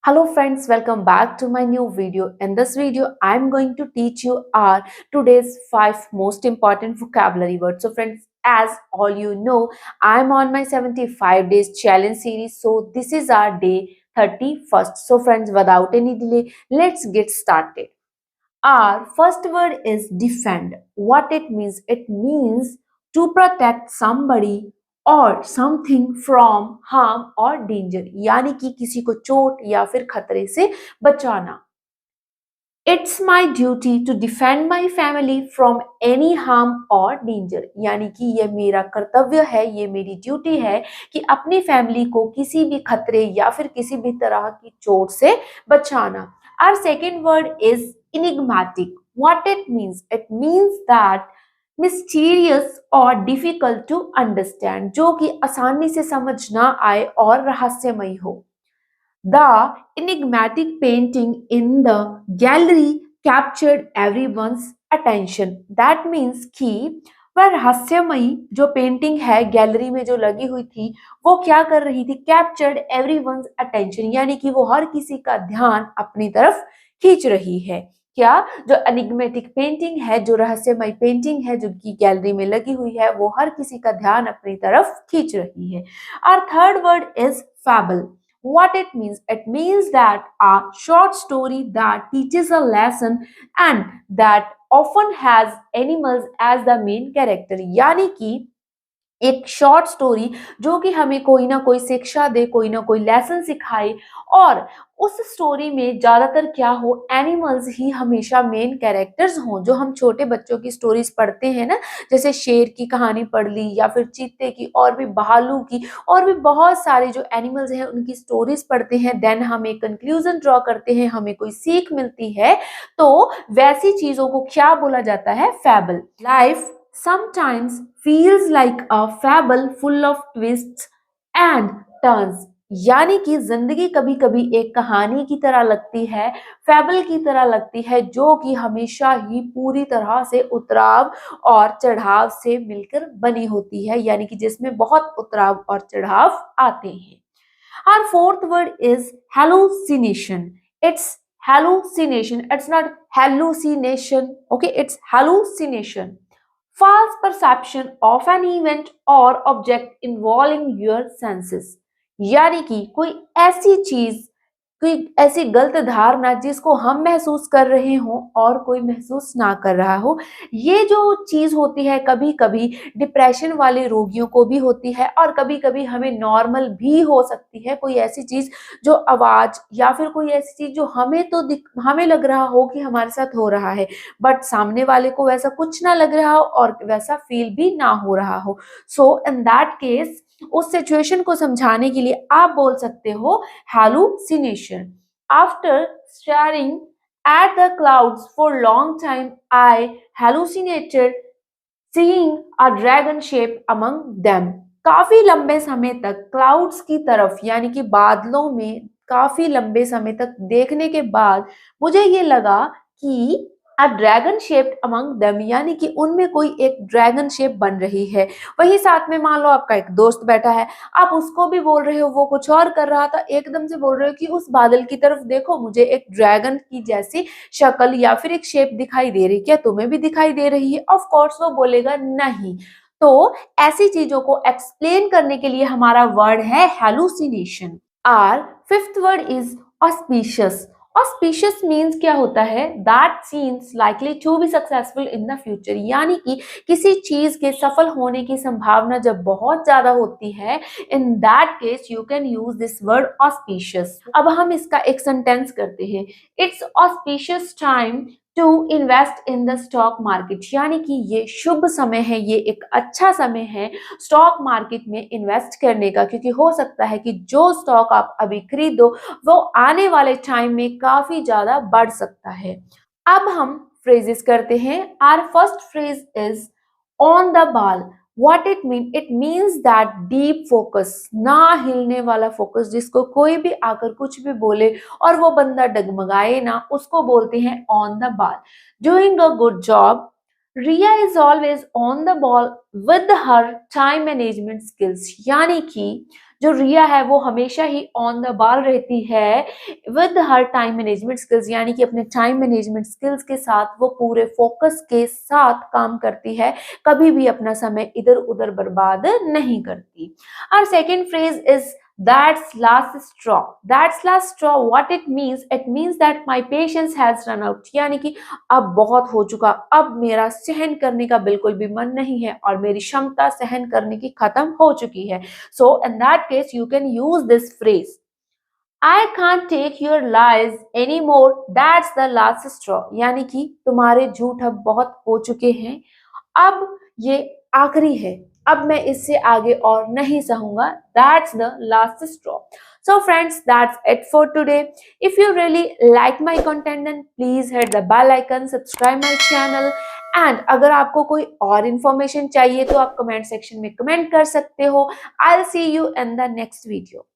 Hello friends, welcome back to my new video. In this video, I'm going to teach you our today's 5 most important vocabulary words. So friends, as all you know, I'm on my 75 days challenge series. So this is our day 31st. So friends, without any delay, let's get started. Our first word is defend. What it means? It means to protect somebody or something from harm or danger. यानी कि किसी को चोट या फिर खतरे से बचाना. It's my duty to defend my family from any harm or danger. यानी कि ये मेरा कर्तव्य है, ये मेरी ड्यूटी है कि अपनी फैमिली को किसी भी खतरे या फिर किसी भी तरह की चोट से बचाना. Our second word is enigmatic. What it means? It means that mysterious or difficult to understand, जो कि आसानी से समझ ना आए और रहस्यमयी हो. The enigmatic painting in the gallery captured everyone's attention. That means कि वह रहस्यमयी जो पेंटिंग है गैलरी में जो लगी हुई थी वो क्या कर रही थी? कैप्चर्ड एवरीवन्स अटेंशन, यानी कि वो हर किसी का ध्यान अपनी तरफ खींच रही है. क्या? जो एनिग्मेटिक पेंटिंग है, जो रहस्यमयी पेंटिंग है जो कि गैलरी में लगी हुई है, वो हर किसी का ध्यान अपनी तरफ खींच रही है. Our third word is fable. What it means? It means that a short story that teaches a lesson and that often has animals as the main character. यानी कि एक शॉर्ट स्टोरी जो कि हमें कोई ना कोई शिक्षा दे, कोई ना कोई लेसन सिखाए, और उस स्टोरी में ज्यादातर क्या हो, एनिमल्स ही हमेशा मेन कैरेक्टर्स हों. जो हम छोटे बच्चों की स्टोरीज पढ़ते हैं ना, जैसे शेर की कहानी पढ़ ली या फिर चीते की और भी भालू की और भी बहुत सारे जो एनिमल्स हैं उनकी स्टोरीज पढ़ते हैं, देन हम एक कंक्लूजन ड्रॉ करते हैं, हमें कोई सीख मिलती है, तो वैसी चीजों को क्या बोला जाता है? Fable. Life sometimes feels like a fable full of twists and turns. यानी कि जिंदगी कभी कभी एक कहानी की तरह लगती है, फैबल की तरह लगती है, जो कि हमेशा ही पूरी तरह से उतराव और चढ़ाव से मिलकर बनी होती है, यानी कि जिसमें बहुत उतराव और चढ़ाव आते हैं. Our fourth word is hallucination. It's hallucination. It's not hallucination. Okay, it's hallucination. False perception of an event or object involving your senses. यानी कि कोई ऐसी चीज, कोई ऐसी गलत धारणा जिसको हम महसूस कर रहे हों और कोई महसूस ना कर रहा हो. ये जो चीज होती है कभी कभी डिप्रेशन वाले रोगियों को भी होती है और कभी कभी हमें नॉर्मल भी हो सकती है. कोई ऐसी चीज जो आवाज या फिर कोई ऐसी चीज जो हमें लग रहा हो कि हमारे साथ हो रहा है, बट सामने वाले को वैसा कुछ ना लग रहा हो और वैसा फील भी ना हो रहा हो. सो इन दैट केस उस सिचुएशन को समझाने के लिए आप बोल सकते हो hallucination. After staring at the clouds for long time, I hallucinated seeing a dragon shape among them. काफी लंबे समय तक क्लाउड्स की तरफ यानी कि बादलों में काफी लंबे समय तक देखने के बाद मुझे ये लगा कि a dragon shaped among them, यानी कि उनमें कोई एक ड्रैगन शेप बन रही है. वही साथ में मान लो आपका एक दोस्त बैठा है, आप उसको भी बोल रहे हो, वो कुछ और कर रहा था, एकदम से बोल रहे हो कि उस बादल की तरफ देखो, मुझे एक ड्रैगन की जैसी शक्ल या फिर एक शेप दिखाई दे रही, क्या तुम्हें भी दिखाई दे रही है? ऑफ कोर्स वो बोलेगा नहीं. तो ऐसी चीजों को एक्सप्लेन करने के लिए हमारा वर्ड है hallucination. Our fifth word is auspicious. Auspicious means क्या होता है? That seems likely to be successful in the future. यानी कि किसी चीज के सफल होने की संभावना जब बहुत ज्यादा होती है, in that case you can use this word auspicious. अब हम इसका एक सेंटेंस करते हैं. It's auspicious time to invest in the stock market. यानी कि ये शुभ समय है, ये एक अच्छा समय है स्टॉक मार्केट में इन्वेस्ट करने का, क्योंकि हो सकता है कि जो स्टॉक आप अभी खरीदो वो आने वाले टाइम में काफी ज्यादा बढ़ सकता है. अब हम फ्रेजेस करते हैं. Our first phrase is on the ball. What it mean? It means that deep focus, ना हिलने वाला फोकस, जिसको कोई भी आकर कुछ भी बोले और वो बंदा डगमगाए ना, उसको बोलते हैं on the ball. Doing a good job, Riya is always on the ball with her time management skills, यानी कि जो रिया है वो हमेशा ही ऑन द बॉल रहती है with her time management skills, यानी कि अपने टाइम मैनेजमेंट स्किल्स के साथ वो पूरे फोकस के साथ काम करती है, कभी भी अपना समय इधर उधर बर्बाद नहीं करती। और second phrase is that's last straw. That's last straw. What it means? It means that my patience has run out. यानी कि अब बहुत हो चुका, अब मेरा सहन करने का बिल्कुल भी मन नहीं है और मेरी क्षमता सहन करने की खत्म हो चुकी है। So in that case you can use this phrase, I can't take your lies anymore. That's the last straw. यानी कि तुम्हारे झूठ अब बहुत हो चुके हैं, अब ये आखिरी है, अब मैं इससे आगे और नहीं सहूंगा। That's the last straw. So friends, that's it for today. If you really like my content, then please hit the bell icon, subscribe my channel, and अगर आपको कोई और information चाहिए तो आप comment section में comment कर सकते हो। I'll see you in the next video.